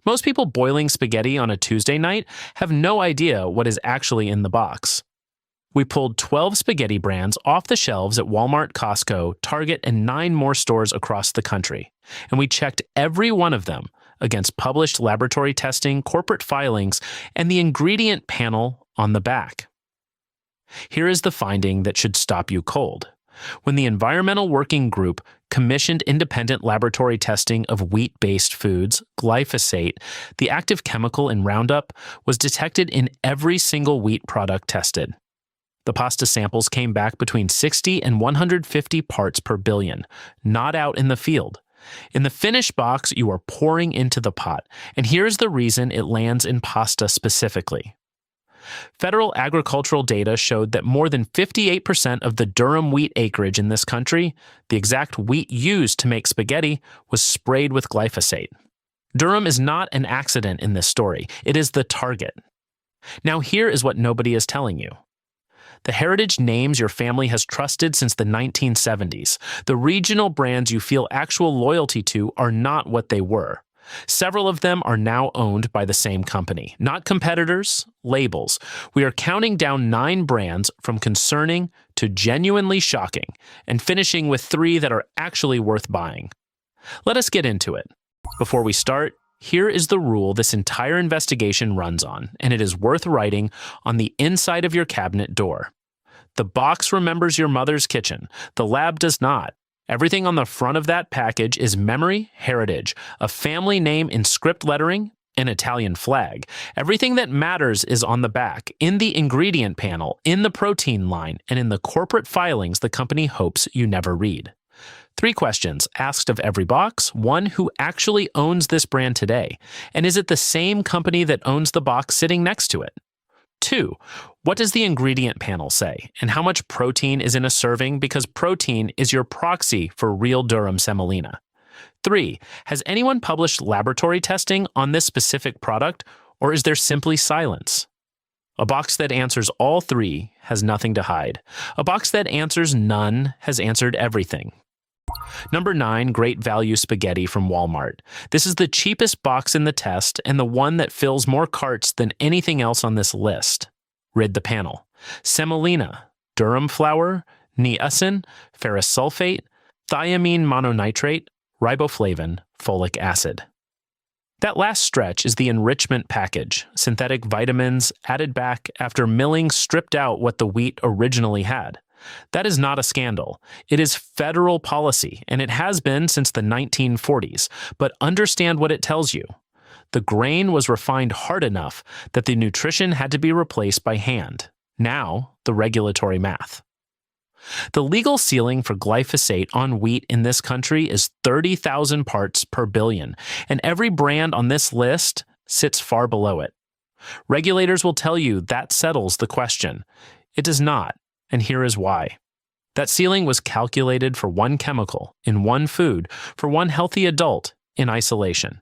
Most people boiling spaghetti on a Tuesday night have no idea what is actually in the box. We pulled 12 spaghetti brands off the shelves at Walmart, Costco, Target, and 9 more stores across the country, and we checked every one of them against published laboratory testing, corporate filings, and the ingredient panel on the back. Here is the finding that should stop you cold. When the Environmental Working Group commissioned independent laboratory testing of wheat-based foods, glyphosate, the active chemical in Roundup, was detected in every single wheat product tested. The pasta samples came back between 60 and 150 parts per billion, not out in the field. In the finished box, you are pouring into the pot, and here's the reason it lands in pasta specifically. Federal agricultural data showed that more than 58% of the durum wheat acreage in this country, the exact wheat used to make spaghetti, was sprayed with glyphosate. Durum is not an accident in this story. It is the target. Now here is what nobody is telling you. The heritage names your family has trusted since the 1970s, the regional brands you feel actual loyalty to, are not what they were. Several of them are now owned by the same company. Not competitors, labels. We are counting down 9 brands from concerning to genuinely shocking, and finishing with 3 that are actually worth buying. Let us get into it. Before we start, here is the rule this entire investigation runs on, and it is worth writing on the inside of your cabinet door. The box remembers your mother's kitchen. The lab does not. Everything on the front of that package is memory, heritage, a family name in script lettering, an Italian flag. Everything that matters is on the back, in the ingredient panel, in the protein line, and in the corporate filings the company hopes you never read. 3 questions asked of every box. 1, who actually owns this brand today? And is it the same company that owns the box sitting next to it? 2, what does the ingredient panel say? And how much protein is in a serving? Because protein is your proxy for real durum semolina. 3, has anyone published laboratory testing on this specific product, or is there simply silence? A box that answers all 3 has nothing to hide. A box that answers none has answered everything. Number 9, Great Value Spaghetti from Walmart. This is the cheapest box in the test and the one that fills more carts than anything else on this list. Read the panel. Semolina, durum flour, niacin, ferrous sulfate, thiamine mononitrate, riboflavin, folic acid. That last stretch is the enrichment package, synthetic vitamins added back after milling stripped out what the wheat originally had. That is not a scandal. It is federal policy, and it has been since the 1940s, but understand what it tells you. The grain was refined hard enough that the nutrition had to be replaced by hand. Now, the regulatory math. The legal ceiling for glyphosate on wheat in this country is 30,000 parts per billion, and every brand on this list sits far below it. Regulators will tell you that settles the question. It does not. And here is why. That ceiling was calculated for one chemical, in one food, for one healthy adult, in isolation.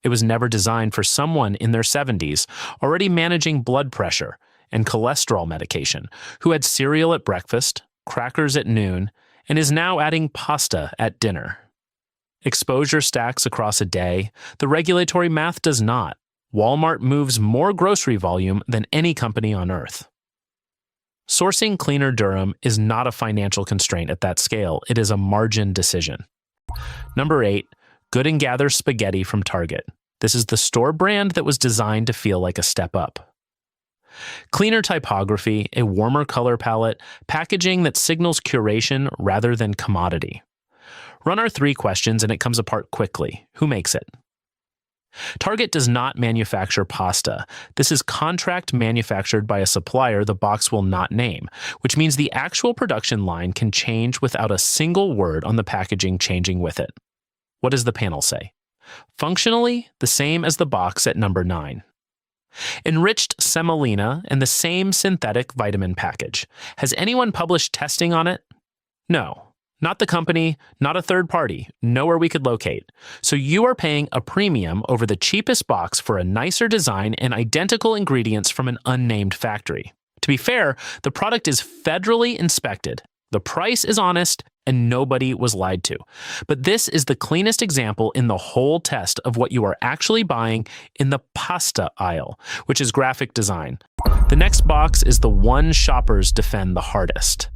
It was never designed for someone in their 70s, already managing blood pressure and cholesterol medication, who had cereal at breakfast, crackers at noon, and is now adding pasta at dinner. Exposure stacks across a day. The regulatory math does not. Walmart moves more grocery volume than any company on earth. Sourcing cleaner durum is not a financial constraint at that scale. It is a margin decision. Number 8, Good & Gather Spaghetti from Target. This is the store brand that was designed to feel like a step up. Cleaner typography, a warmer color palette, packaging that signals curation rather than commodity. Run our 3 questions and it comes apart quickly. Who makes it? Target does not manufacture pasta. This is contract manufactured by a supplier the box will not name, which means the actual production line can change without a single word on the packaging changing with it. What does the panel say? Functionally, the same as the box at number 9. Enriched semolina and the same synthetic vitamin package. Has anyone published testing on it? No. Not the company, not a third party, nowhere we could locate. So you are paying a premium over the cheapest box for a nicer design and identical ingredients from an unnamed factory. To be fair, the product is federally inspected, The price is honest, and nobody was lied to. But this is the cleanest example in the whole test of what you are actually buying in the pasta aisle, which is graphic design. The next box is the one shoppers defend the hardest.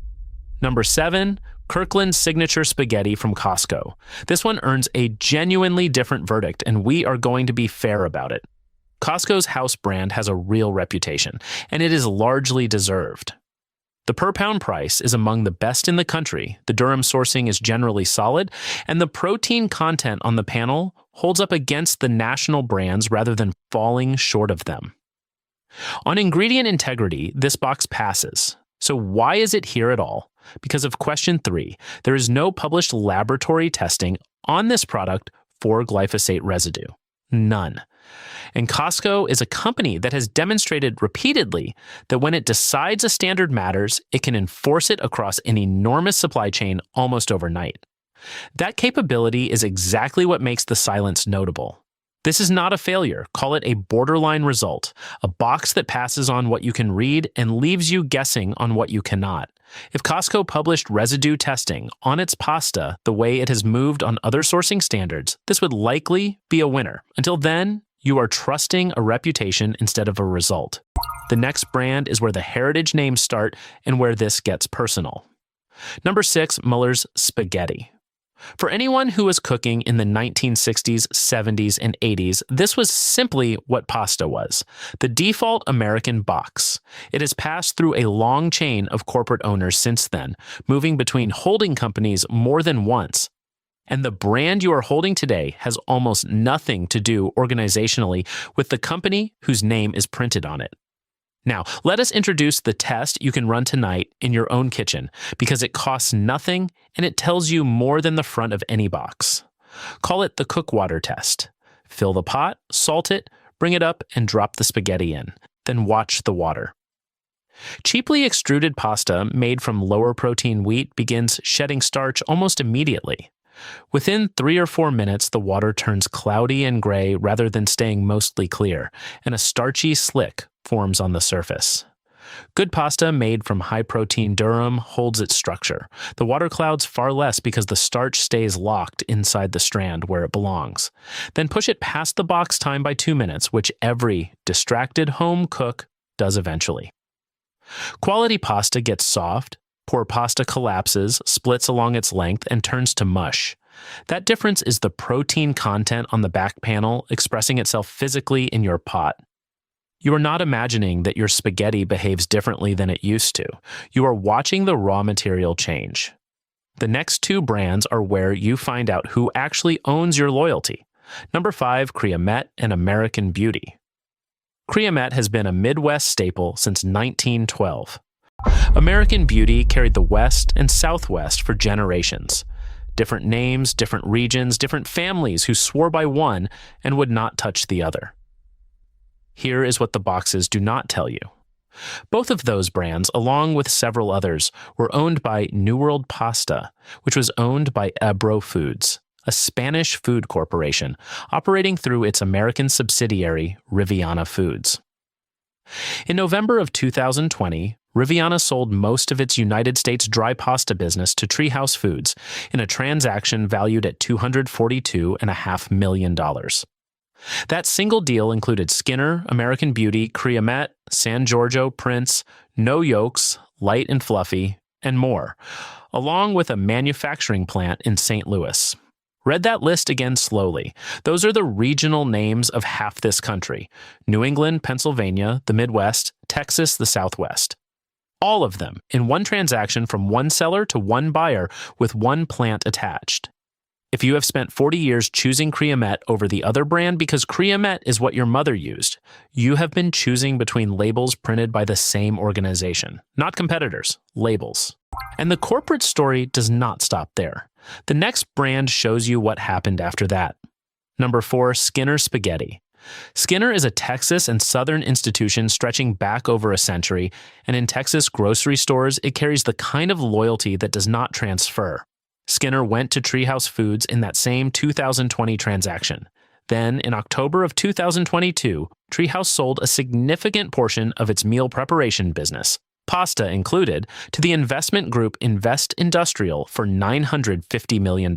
Number 7, Kirkland Signature Spaghetti from Costco. This one earns a genuinely different verdict, and we are going to be fair about it. Costco's house brand has a real reputation, and it is largely deserved. The per-pound price is among the best in the country, the durum sourcing is generally solid, and the protein content on the panel holds up against the national brands rather than falling short of them. On ingredient integrity, this box passes. So why is it here at all? Because of question 3, there is no published laboratory testing on this product for glyphosate residue. None. And Costco is a company that has demonstrated repeatedly that when it decides a standard matters, it can enforce it across an enormous supply chain almost overnight. That capability is exactly what makes the silence notable. This is not a failure, call it a borderline result, a box that passes on what you can read and leaves you guessing on what you cannot. If Costco published residue testing on its pasta the way it has moved on other sourcing standards, this would likely be a winner. Until then, you are trusting a reputation instead of a result. The next brand is where the heritage names start and where this gets personal. Number 6, Muller's Spaghetti. For anyone who was cooking in the 1960s, 70s, and 80s, this was simply what pasta was, the default American box. It has passed through a long chain of corporate owners since then, moving between holding companies more than once. And the brand you are holding today has almost nothing to do organizationally with the company whose name is printed on it. Now, let us introduce the test you can run tonight in your own kitchen because it costs nothing and it tells you more than the front of any box. Call it the cook water test. Fill the pot, salt it, bring it up, and drop the spaghetti in. Then watch the water. Cheaply extruded pasta made from lower protein wheat begins shedding starch almost immediately. Within 3 or 4 minutes, the water turns cloudy and gray rather than staying mostly clear, and a starchy slick forms on the surface. Good pasta made from high-protein durum holds its structure. The water clouds far less because the starch stays locked inside the strand where it belongs. Then push it past the box time by 2 minutes, which every distracted home cook does eventually. Quality pasta gets soft. Poor pasta collapses, splits along its length, and turns to mush. That difference is the protein content on the back panel expressing itself physically in your pot. You are not imagining that your spaghetti behaves differently than it used to. You are watching the raw material change. The next 2 brands are where you find out who actually owns your loyalty. Number 5, Creamette and American Beauty. Creamette has been a Midwest staple since 1912. American Beauty carried the West and Southwest for generations. Different names, different regions, different families who swore by one and would not touch the other. Here is what the boxes do not tell you. Both of those brands, along with several others, were owned by New World Pasta, which was owned by Ebro Foods, a Spanish food corporation operating through its American subsidiary, Riviana Foods. In November of 2020, Riviana sold most of its United States dry pasta business to Treehouse Foods in a transaction valued at $242.5 million. That single deal included Skinner, American Beauty, Creamette, San Giorgio, Prince, No Yolks, Light and Fluffy, and more, along with a manufacturing plant in St. Louis. Read that list again slowly. Those are the regional names of half this country: New England, Pennsylvania, the Midwest, Texas, the Southwest. All of them in one transaction from one seller to one buyer with one plant attached. If you have spent 40 years choosing Creamette over the other brand because Creamette is what your mother used, you have been choosing between labels printed by the same organization, not competitors, labels. And the corporate story does not stop there. The next brand shows you what happened after that. Number 4, Skinner Spaghetti. Skinner is a Texas and Southern institution stretching back over a century, and in Texas grocery stores, it carries the kind of loyalty that does not transfer. Skinner went to Treehouse Foods in that same 2020 transaction. Then, in October of 2022, Treehouse sold a significant portion of its meal preparation business, pasta included, to the investment group Invest Industrial for $950 million.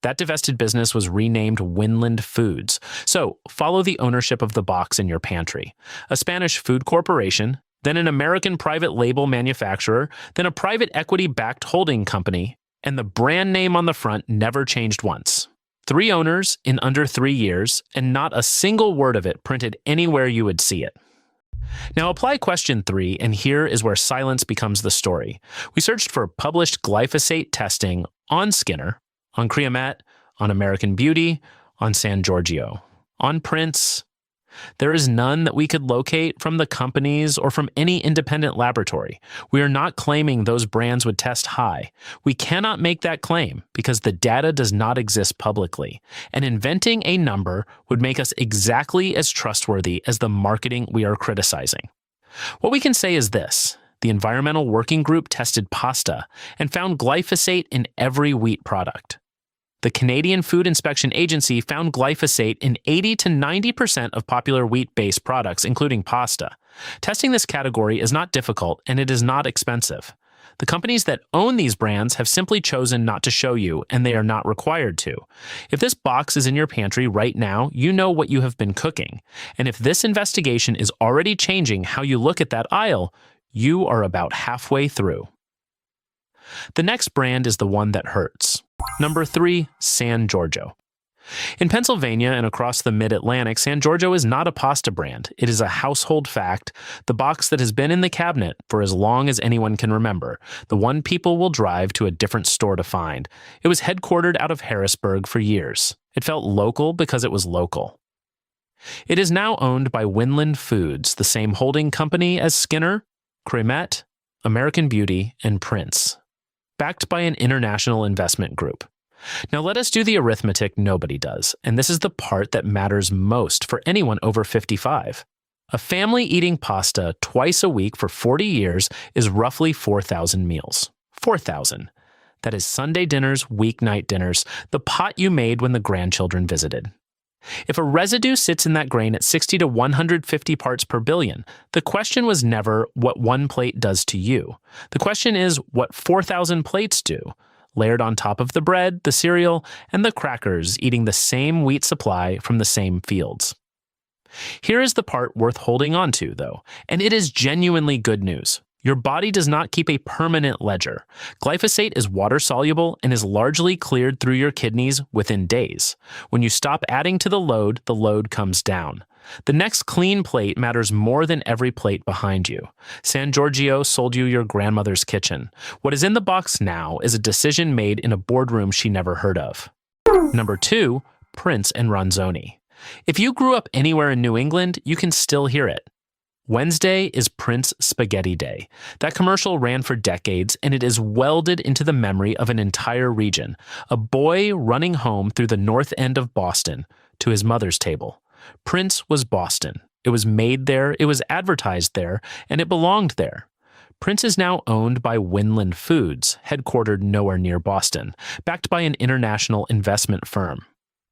That divested business was renamed Winland Foods, so follow the ownership of the box in your pantry. A Spanish food corporation, then an American private label manufacturer, then a private equity-backed holding company, and the brand name on the front never changed once. 3 owners in under 3 years, and not a single word of it printed anywhere you would see it. Now apply question 3, and here is where silence becomes the story. We searched for published glyphosate testing on Skinner, on Creamette, on American Beauty, on San Giorgio, on Prince. There is none that we could locate from the companies or from any independent laboratory. We are not claiming those brands would test high. We cannot make that claim because the data does not exist publicly, and inventing a number would make us exactly as trustworthy as the marketing we are criticizing. What we can say is this: the Environmental Working Group tested pasta and found glyphosate in every wheat product. The Canadian Food Inspection Agency found glyphosate in 80 to 90% of popular wheat-based products, including pasta. Testing this category is not difficult, and it is not expensive. The companies that own these brands have simply chosen not to show you, and they are not required to. If this box is in your pantry right now, you know what you have been cooking. And if this investigation is already changing how you look at that aisle, you are about halfway through. The next brand is the one that hurts. Number 3, San Giorgio. In Pennsylvania and across the Mid-Atlantic, San Giorgio is not a pasta brand. It is a household fact, the box that has been in the cabinet for as long as anyone can remember, the one people will drive to a different store to find. It was headquartered out of Harrisburg for years. It felt local because it was local. It is now owned by Winland Foods, the same holding company as Skinner, Creamette, American Beauty, and Prince, backed by an international investment group. Now let us do the arithmetic nobody does, and this is the part that matters most for anyone over 55. A family eating pasta twice a week for 40 years is roughly 4,000 meals. 4,000. That is Sunday dinners, weeknight dinners, the pot you made when the grandchildren visited. If a residue sits in that grain at 60 to 150 parts per billion, the question was never what one plate does to you. The question is what 4,000 plates do, layered on top of the bread, the cereal, and the crackers eating the same wheat supply from the same fields. Here is the part worth holding on to, though, and it is genuinely good news. Your body does not keep a permanent ledger. Glyphosate is water-soluble and is largely cleared through your kidneys within days. When you stop adding to the load comes down. The next clean plate matters more than every plate behind you. San Giorgio sold you your grandmother's kitchen. What is in the box now is a decision made in a boardroom she never heard of. Number 2, Prince and Ronzoni. If you grew up anywhere in New England, you can still hear it. Wednesday is Prince Spaghetti Day. That commercial ran for decades, and it is welded into the memory of an entire region. A boy running home through the north end of Boston to his mother's table. Prince was Boston. It was made there, it was advertised there, and it belonged there. Prince is now owned by Winland Foods, headquartered nowhere near Boston, backed by an international investment firm.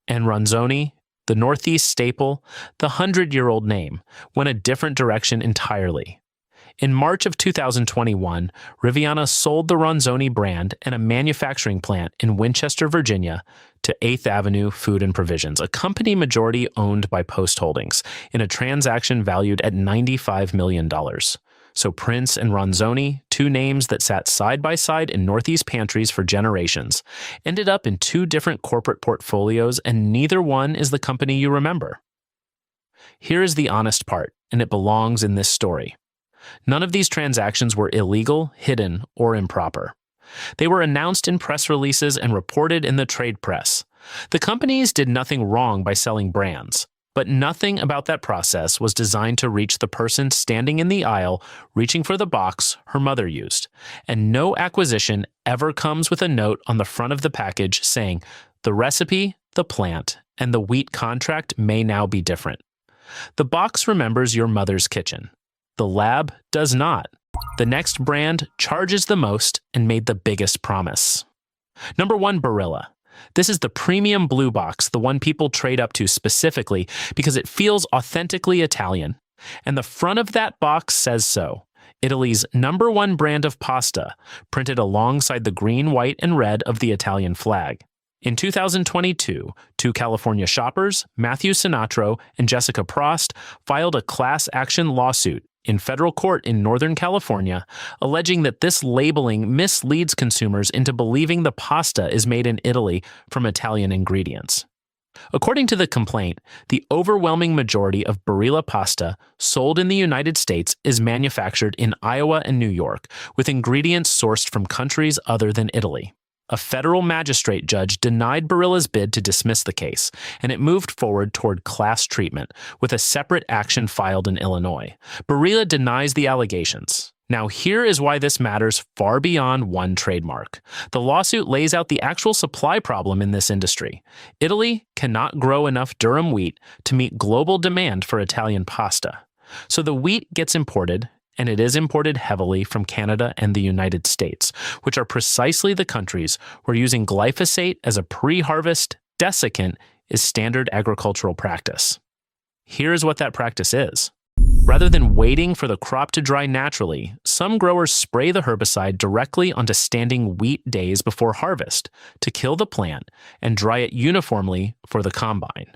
And Ronzoni, the Northeast staple, the 100-year-old name, went a different direction entirely. In March of 2021, Riviana sold the Ronzoni brand and a manufacturing plant in Winchester, Virginia, to 8th Avenue Food and Provisions, a company majority owned by Post Holdings, in a transaction valued at $95 million. So Prince and Ronzoni, 2 names that sat side by side in Northeast pantries for generations, ended up in 2 different corporate portfolios, and neither one is the company you remember. Here is the honest part, and it belongs in this story. None of these transactions were illegal, hidden, or improper. They were announced in press releases and reported in the trade press. The companies did nothing wrong by selling brands. But nothing about that process was designed to reach the person standing in the aisle reaching for the box her mother used. And no acquisition ever comes with a note on the front of the package saying, the recipe, the plant, and the wheat contract may now be different. The box remembers your mother's kitchen. The lab does not. The next brand charges the most and made the biggest promise. Number 1, Barilla. This is the premium blue box, the one people trade up to specifically because it feels authentically Italian. And the front of that box says so. Italy's #1 brand of pasta, printed alongside the green, white, and red of the Italian flag. In 2022, two California shoppers, Matthew Sinatro and Jessica Prost, filed a class action lawsuit in federal court in Northern California, alleging that this labeling misleads consumers into believing the pasta is made in Italy from Italian ingredients. According to the complaint, the overwhelming majority of Barilla pasta sold in the United States is manufactured in Iowa and New York, with ingredients sourced from countries other than Italy. A federal magistrate judge denied Barilla's bid to dismiss the case, and it moved forward toward class treatment, with a separate action filed in Illinois. Barilla denies the allegations. Now, here is why this matters far beyond one trademark. The lawsuit lays out the actual supply problem in this industry. Italy cannot grow enough durum wheat to meet global demand for Italian pasta. So the wheat gets imported, and it is imported heavily from Canada and the United States, which are precisely the countries where using glyphosate as a pre-harvest desiccant is standard agricultural practice. Here's what that practice is. Rather than waiting for the crop to dry naturally, some growers spray the herbicide directly onto standing wheat days before harvest to kill the plant and dry it uniformly for the combine.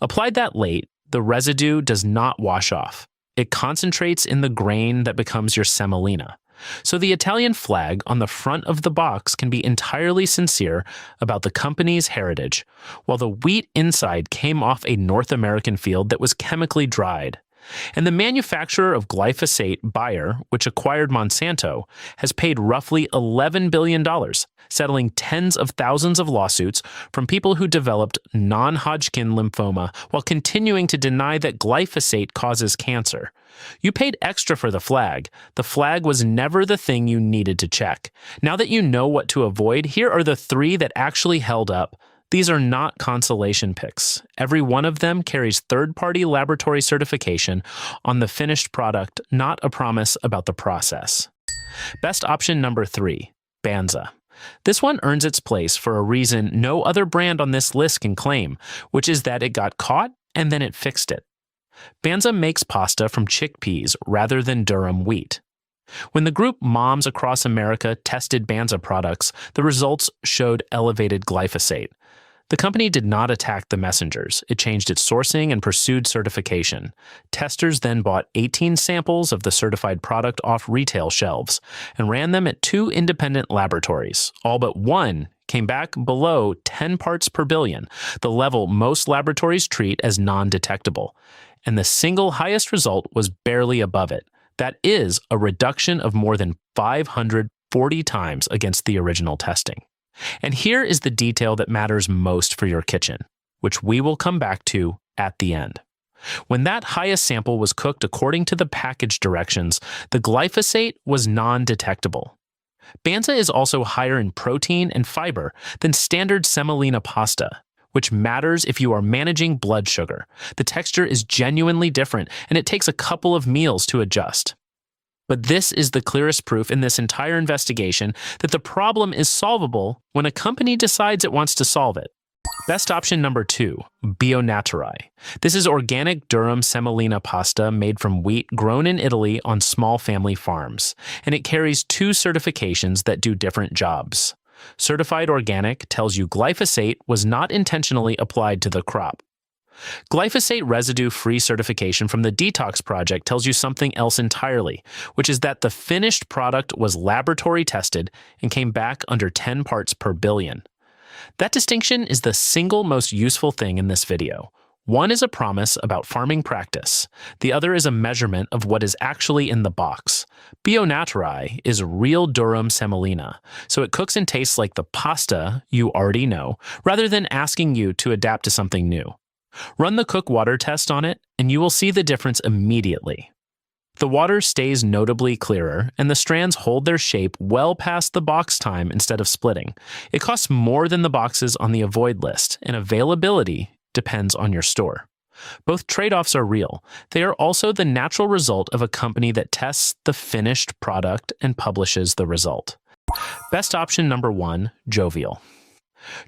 Applied that late, the residue does not wash off. It concentrates in the grain that becomes your semolina. So the Italian flag on the front of the box can be entirely sincere about the company's heritage, while the wheat inside came off a North American field that was chemically dried. And the manufacturer of glyphosate, Bayer, which acquired Monsanto, has paid roughly $11 billion, settling tens of thousands of lawsuits from people who developed non-Hodgkin lymphoma while continuing to deny that glyphosate causes cancer. You paid extra for the flag. The flag was never the thing you needed to check. Now that you know what to avoid, here are the 3 that actually held up. These are not consolation picks. Every one of them carries third-party laboratory certification on the finished product, not a promise about the process. Best option number 3, Banza. This one earns its place for a reason no other brand on this list can claim, which is that it got caught and then it fixed it. Banza makes pasta from chickpeas rather than durum wheat. When the group Moms Across America tested Banza products, the results showed elevated glyphosate. The company did not attack the messengers. It changed its sourcing and pursued certification. Testers then bought 18 samples of the certified product off retail shelves and ran them at 2 independent laboratories. All but one came back below 10 parts per billion, the level most laboratories treat as non-detectable. And the single highest result was barely above it. That is a reduction of more than 540 times against the original testing. And here is the detail that matters most for your kitchen, which we will come back to at the end. When that highest sample was cooked according to the package directions, the glyphosate was non-detectable. Banza is also higher in protein and fiber than standard semolina pasta, which matters if you are managing blood sugar. The texture is genuinely different, and it takes a couple of meals to adjust. But this is the clearest proof in this entire investigation that the problem is solvable when a company decides it wants to solve it. Best option number 2, Bio Naturae. This is organic durum semolina pasta made from wheat grown in Italy on small family farms, and it carries 2 certifications that do different jobs. Certified Organic tells you glyphosate was not intentionally applied to the crop. Glyphosate residue-free certification from the Detox Project tells you something else entirely, which is that the finished product was laboratory tested and came back under 10 parts per billion. That distinction is the single most useful thing in this video. One is a promise about farming practice. The other is a measurement of what is actually in the box. Bio Naturae is real durum semolina, so it cooks and tastes like the pasta you already know, rather than asking you to adapt to something new. Run the cook water test on it, and you will see the difference immediately. The water stays notably clearer, and the strands hold their shape well past the box time instead of splitting. It costs more than the boxes on the avoid list, and availability depends on your store. Both trade-offs are real. They are also the natural result of a company that tests the finished product and publishes the result. Best option number 1, Jovial.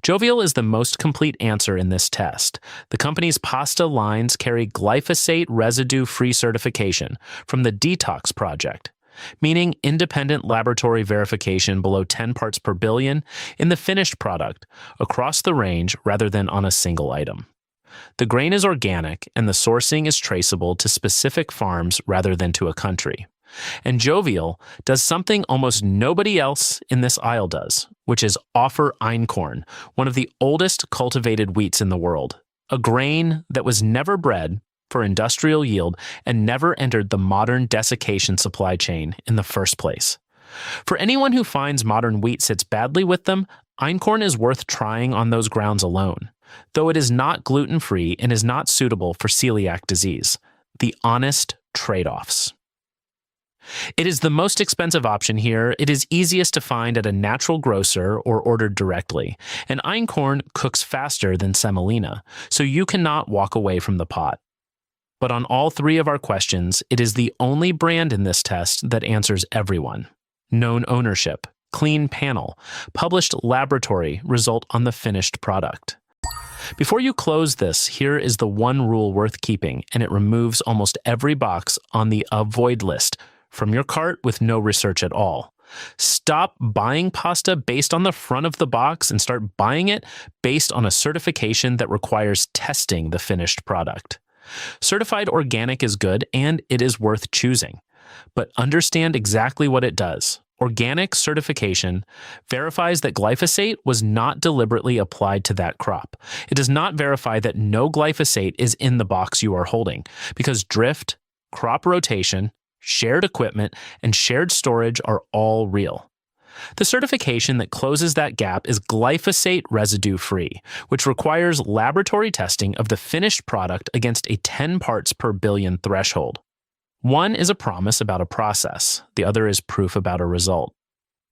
Jovial is the most complete answer in this test. The company's pasta lines carry glyphosate residue-free certification from the Detox Project. meaning independent laboratory verification below 10 parts per billion in the finished product, across the range rather than on a single item. The grain is organic and the sourcing is traceable to specific farms rather than to a country. And Jovial does something almost nobody else in this aisle does, which is offer einkorn, one of the oldest cultivated wheats in the world, a grain that was never bred for industrial yield and never entered the modern desiccation supply chain in the first place. For anyone who finds modern wheat sits badly with them, einkorn is worth trying on those grounds alone, though it is not gluten-free and is not suitable for celiac disease. The honest trade-offs. It is the most expensive option here. It is easiest to find at a natural grocer or ordered directly, and einkorn cooks faster than semolina, so you cannot walk away from the pot. But on all three of our questions, it is the only brand in this test that answers everyone. Known ownership, clean panel, published laboratory result on the finished product. Before you close this, here is the one rule worth keeping, and it removes almost every box on the avoid list from your cart with no research at all. Stop buying pasta based on the front of the box and start buying it based on a certification that requires testing the finished product. Certified organic is good and it is worth choosing, but understand exactly what it does. Organic certification verifies that glyphosate was not deliberately applied to that crop. It does not verify that no glyphosate is in the box you are holding, because drift, crop rotation, shared equipment, and shared storage are all real. The certification that closes that gap is glyphosate residue-free, which requires laboratory testing of the finished product against a 10 parts per billion threshold. One is a promise about a process, the other is proof about a result.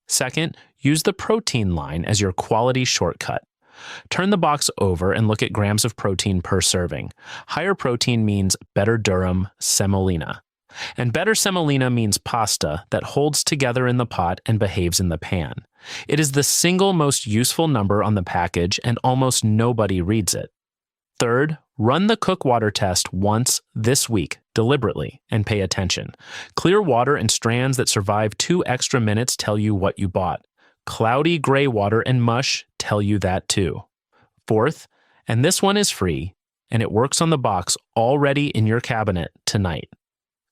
Second, use the protein line as your quality shortcut. Turn the box over and look at grams of protein per serving. Higher protein means better durum semolina. And better semolina means pasta that holds together in the pot and behaves in the pan. It is the single most useful number on the package and almost nobody reads it. Third, run the cook water test once this week deliberately and pay attention. Clear water and strands that survive 2 extra minutes tell you what you bought. Cloudy gray water and mush tell you that too. Fourth, and this one is free, and it works on the box already in your cabinet tonight.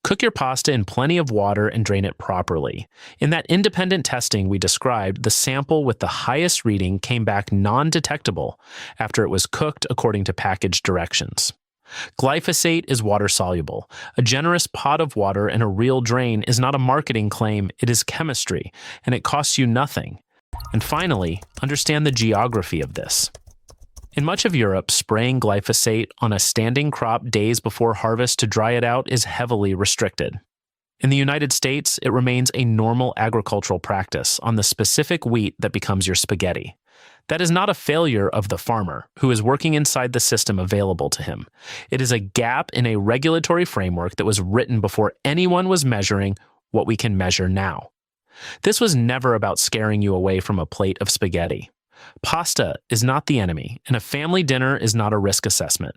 Cook your pasta in plenty of water and drain it properly. In that independent testing we described, the sample with the highest reading came back non-detectable after it was cooked according to package directions. Glyphosate is water-soluble. A generous pot of water and a real drain is not a marketing claim, it is chemistry, and it costs you nothing. And finally, understand the geography of this. In much of Europe, spraying glyphosate on a standing crop days before harvest to dry it out is heavily restricted. In the United States, it remains a normal agricultural practice on the specific wheat that becomes your spaghetti. That is not a failure of the farmer, who is working inside the system available to him. It is a gap in a regulatory framework that was written before anyone was measuring what we can measure now. This was never about scaring you away from a plate of spaghetti. Pasta is not the enemy, and a family dinner is not a risk assessment.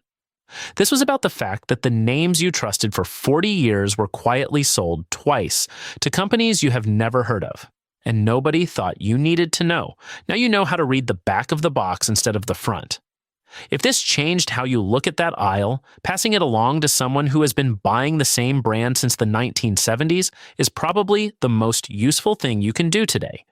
This was about the fact that the names you trusted for 40 years were quietly sold twice to companies you have never heard of, and nobody thought you needed to know. Now you know how to read the back of the box instead of the front. If this changed how you look at that aisle, passing it along to someone who has been buying the same brand since the 1970s is probably the most useful thing you can do today.